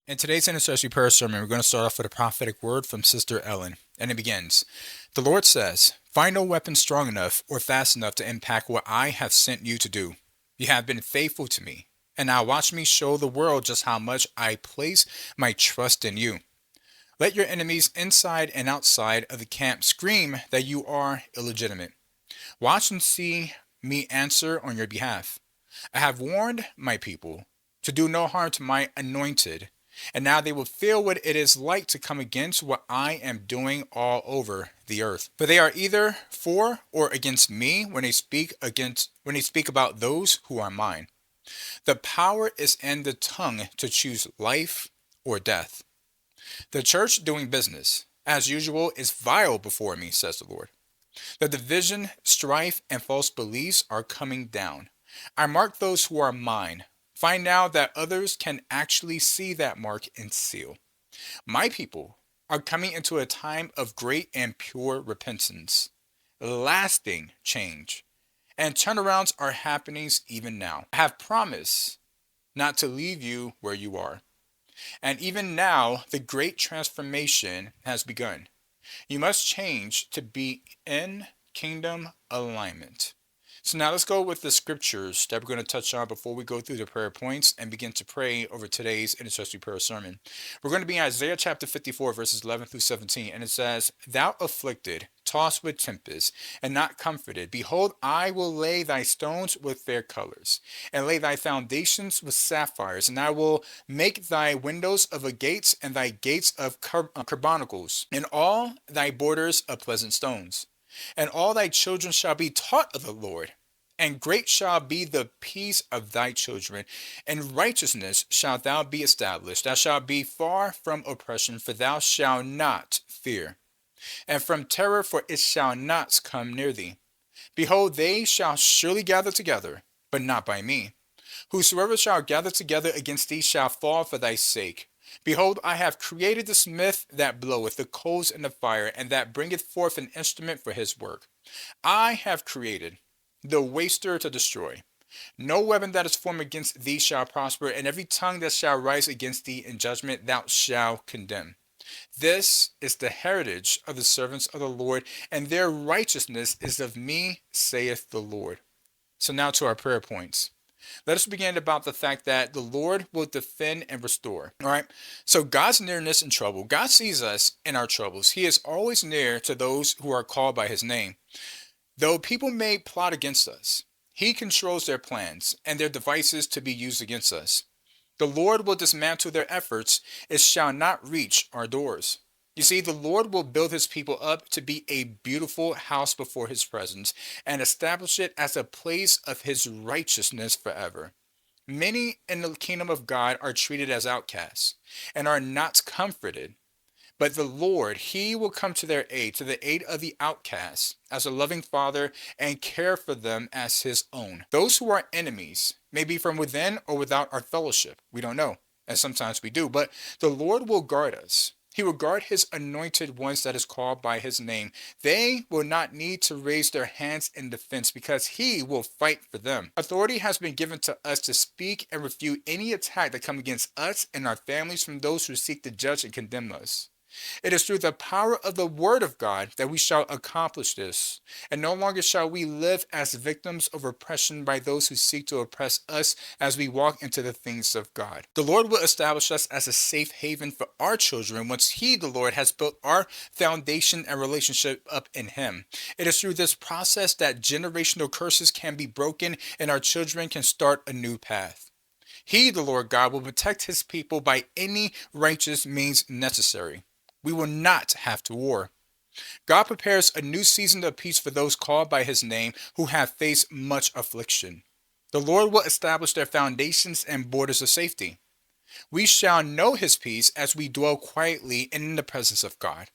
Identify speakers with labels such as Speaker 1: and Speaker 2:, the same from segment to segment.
Speaker 1: In today's intercessory prayer sermon, we're going to start off with a prophetic word from Sister Ellen. And it begins, "The Lord says, find no weapon strong enough or fast enough to impact what I have sent you to do. You have been faithful to me, and now watch me show the world just how much I place my trust in you. Let your enemies inside and outside of the camp scream that you are illegitimate. Watch and see me answer on your behalf. I have warned my people to do no harm to my anointed, and now they will feel what it is like to come against what I am doing all over the earth. For they are either for or against me when they speak about those who are mine. The power is in the tongue to choose life or death. The church doing business, as usual, is vile before me, says the Lord. The division, strife, and false beliefs are coming down. I mark those who are mine. Find now that others can actually see that mark and seal. My people are coming into a time of great and pure repentance, lasting change, and turnarounds are happening even now. I have promised not to leave you where you are. And even now, the great transformation has begun. You must change to be in kingdom alignment. So now let's go with the scriptures that we're going to touch on before we go through the prayer points and begin to pray over today's intercessory prayer sermon. We're going to be in Isaiah chapter 54, verses 11 through 17, and it says, "Thou afflicted, tossed with tempest, and not comforted, behold, I will lay thy stones with fair colors, and lay thy foundations with sapphires, and I will make thy windows of a gates, and thy gates of carbuncles, and all thy borders of pleasant stones. And all thy children shall be taught of the Lord, and great shall be the peace of thy children. In righteousness shalt thou be established. Thou shalt be far from oppression, for thou shalt not fear. And from terror, for it shall not come near thee. Behold, they shall surely gather together, but not by me. Whosoever shall gather together against thee shall fall for thy sake. Behold, I have created the smith that bloweth the coals in the fire, and that bringeth forth an instrument for his work. I have created the waster to destroy. No weapon that is formed against thee shall prosper, and every tongue that shall rise against thee in judgment thou shalt condemn. This is the heritage of the servants of the Lord, and their righteousness is of me, saith the Lord." So now to our prayer points. Let us begin about the fact that the Lord will defend and restore. All right. So God's nearness in trouble. God sees us in our troubles. He is always near to those who are called by his name. Though people may plot against us, he controls their plans and their devices to be used against us. The Lord will dismantle their efforts. It shall not reach our doors. You see, the Lord will build his people up to be a beautiful house before his presence and establish it as a place of his righteousness forever. Many in the kingdom of God are treated as outcasts and are not comforted. But the Lord, he will come to the aid of the outcasts, as a loving father, and care for them as his own. Those who are enemies may be from within or without our fellowship. We don't know, and sometimes we do. But the Lord will guard us. He will guard his anointed ones that is called by his name. They will not need to raise their hands in defense because he will fight for them. Authority has been given to us to speak and refute any attack that come against us and our families from those who seek to judge and condemn us. It is through the power of the Word of God that we shall accomplish this, and no longer shall we live as victims of oppression by those who seek to oppress us as we walk into the things of God. The Lord will establish us as a safe haven for our children once He, the Lord, has built our foundation and relationship up in Him. It is through this process that generational curses can be broken and our children can start a new path. He, the Lord God, will protect His people by any righteous means necessary. We will not have to war. God prepares a new season of peace for those called by his name who have faced much affliction. The Lord will establish their foundations and borders of safety. We shall know his peace as we dwell quietly in the presence of God.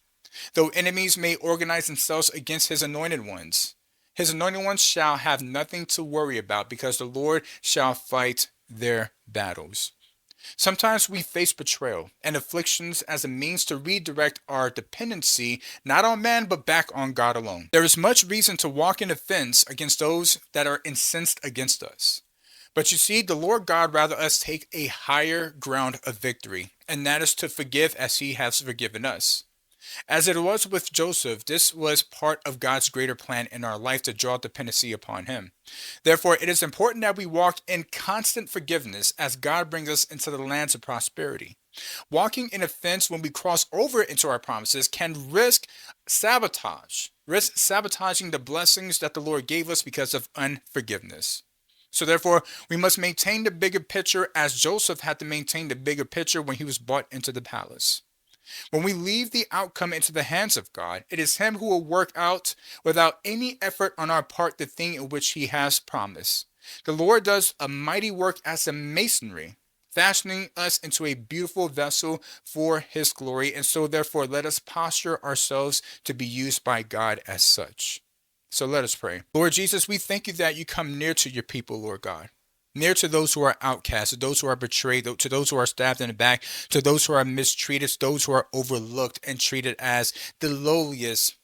Speaker 1: Though enemies may organize themselves against his anointed ones shall have nothing to worry about because the Lord shall fight their battles. Sometimes we face betrayal and afflictions as a means to redirect our dependency not on man but back on God alone. There is much reason to walk in offense against those that are incensed against us. But you see, the Lord God rather us take a higher ground of victory, and that is to forgive as he has forgiven us. As it was with Joseph, this was part of God's greater plan in our life to draw dependency upon him. Therefore, it is important that we walk in constant forgiveness as God brings us into the lands of prosperity. Walking in offense when we cross over into our promises can risk sabotaging the blessings that the Lord gave us because of unforgiveness. So therefore, we must maintain the bigger picture as Joseph had to maintain the bigger picture when he was brought into the palace. When we leave the outcome into the hands of God, it is Him who will work out without any effort on our part the thing in which He has promised. The Lord does a mighty work as a masonry, fashioning us into a beautiful vessel for His glory, and so therefore let us posture ourselves to be used by God as such. So let us pray. Lord Jesus, we thank you that you come near to your people, Lord God. Near to those who are outcast, to those who are betrayed, to those who are stabbed in the back, to those who are mistreated, to those who are overlooked and treated as the lowliest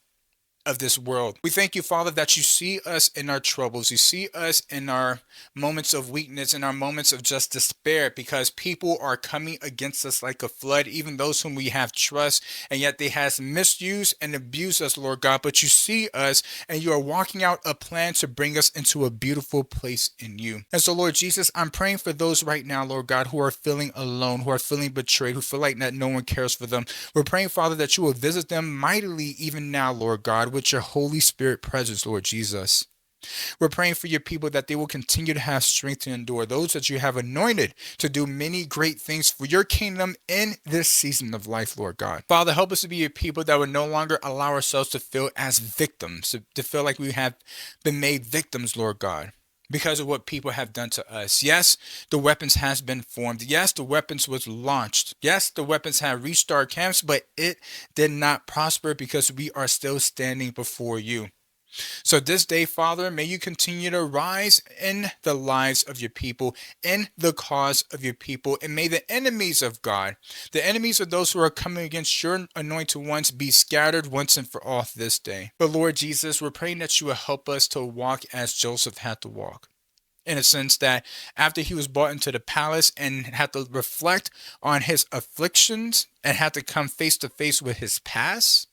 Speaker 1: of this world. We thank you, Father, that you see us in our troubles. You see us in our moments of weakness, in our moments of just despair, because people are coming against us like a flood, even those whom we have trust, and yet they has misused and abused us, Lord God. But you see us, and you are walking out a plan to bring us into a beautiful place in you. And so, Lord Jesus, I'm praying for those right now, Lord God, who are feeling alone, who are feeling betrayed, who feel like that no one cares for them. We're praying, Father, that you will visit them mightily even now, Lord God, with your Holy Spirit presence, Lord Jesus. We're praying for your people that they will continue to have strength to endure, those that you have anointed to do many great things for your kingdom in this season of life, Lord God. Father, help us to be your people that would no longer allow ourselves to feel as victims, to feel like we have been made victims, Lord God, because of what people have done to us. Yes, the weapons has been formed. Yes, the weapons was launched. Yes, the weapons have reached our camps, but it did not prosper because we are still standing before you. So this day, Father, may you continue to rise in the lives of your people, in the cause of your people, and may the enemies of God, the enemies of those who are coming against your anointed ones, be scattered once and for all this day. But Lord Jesus, we're praying that you will help us to walk as Joseph had to walk. In a sense that after he was brought into the palace and had to reflect on his afflictions and had to come face to face with his past,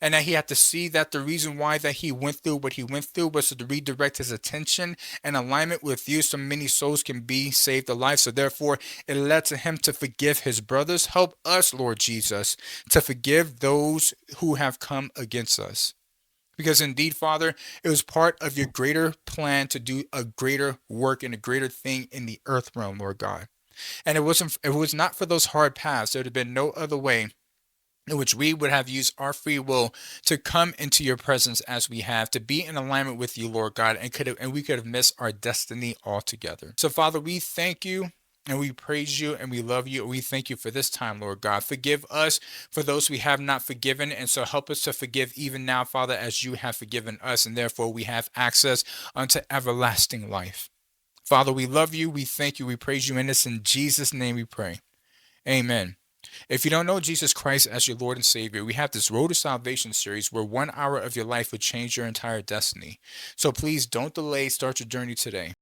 Speaker 1: and that he had to see that the reason why that he went through what he went through was to redirect his attention and alignment with you so many souls can be saved alive. So therefore it led to him to forgive his brothers. Help us, Lord Jesus, to forgive those who have come against us. Because indeed, Father, it was part of your greater plan to do a greater work and a greater thing in the earth realm, Lord God. And it was not for those hard paths. There would have been no other way in which we would have used our free will to come into your presence as we have, to be in alignment with you, Lord God, and we could have missed our destiny altogether. So, Father, we thank you. And we praise you and we love you. And we thank you for this time, Lord God. Forgive us for those we have not forgiven. And so help us to forgive even now, Father, as you have forgiven us. And therefore we have access unto everlasting life. Father, we love you. We thank you. We praise you. And it's in Jesus' name we pray. Amen. If you don't know Jesus Christ as your Lord and Savior, we have this Road to Salvation series where 1 hour of your life would change your entire destiny. So please don't delay. Start your journey today.